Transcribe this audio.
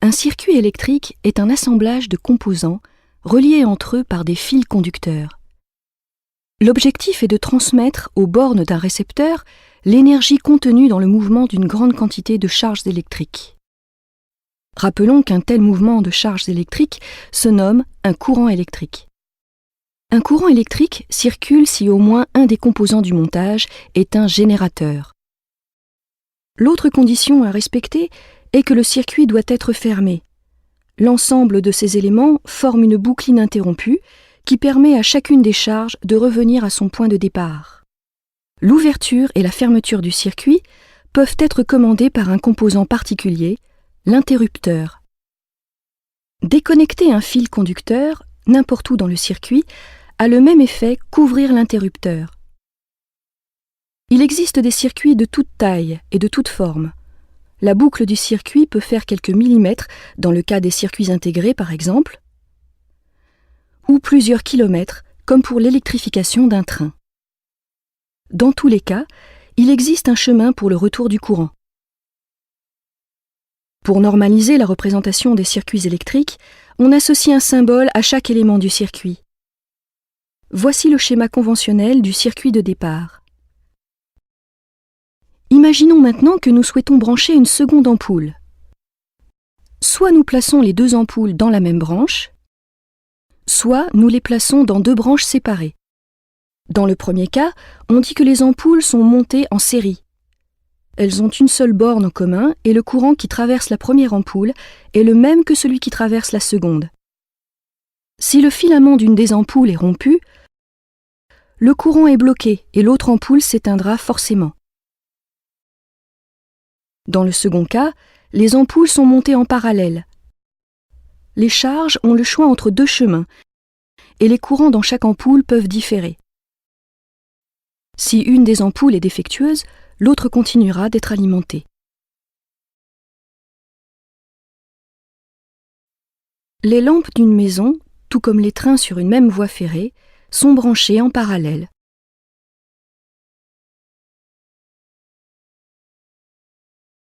Un circuit électrique est un assemblage de composants reliés entre eux par des fils conducteurs. L'objectif est de transmettre aux bornes d'un récepteur l'énergie contenue dans le mouvement d'une grande quantité de charges électriques. Rappelons qu'un tel mouvement de charges électriques se nomme un courant électrique. Un courant électrique circule si au moins un des composants du montage est un générateur. L'autre condition à respecter est que le circuit doit être fermé. L'ensemble de ces éléments forme une boucle ininterrompue qui permet à chacune des charges de revenir à son point de départ. L'ouverture et la fermeture du circuit peuvent être commandées par un composant particulier, l'interrupteur. Déconnecter un fil conducteur, n'importe où dans le circuit, a le même effet qu'ouvrir l'interrupteur. Il existe des circuits de toute taille et de toute forme. La boucle du circuit peut faire quelques millimètres, dans le cas des circuits intégrés par exemple, ou plusieurs kilomètres, comme pour l'électrification d'un train. Dans tous les cas, il existe un chemin pour le retour du courant. Pour normaliser la représentation des circuits électriques, on associe un symbole à chaque élément du circuit. Voici le schéma conventionnel du circuit de départ. Imaginons maintenant que nous souhaitons brancher une seconde ampoule. Soit nous plaçons les deux ampoules dans la même branche, soit nous les plaçons dans deux branches séparées. Dans le premier cas, on dit que les ampoules sont montées en série. Elles ont une seule borne en commun et le courant qui traverse la première ampoule est le même que celui qui traverse la seconde. Si le filament d'une des ampoules est rompu, le courant est bloqué et l'autre ampoule s'éteindra forcément. Dans le second cas, les ampoules sont montées en parallèle. Les charges ont le choix entre deux chemins et les courants dans chaque ampoule peuvent différer. Si une des ampoules est défectueuse, l'autre continuera d'être alimentée. Les lampes d'une maison, tout comme les trains sur une même voie ferrée, sont branchées en parallèle.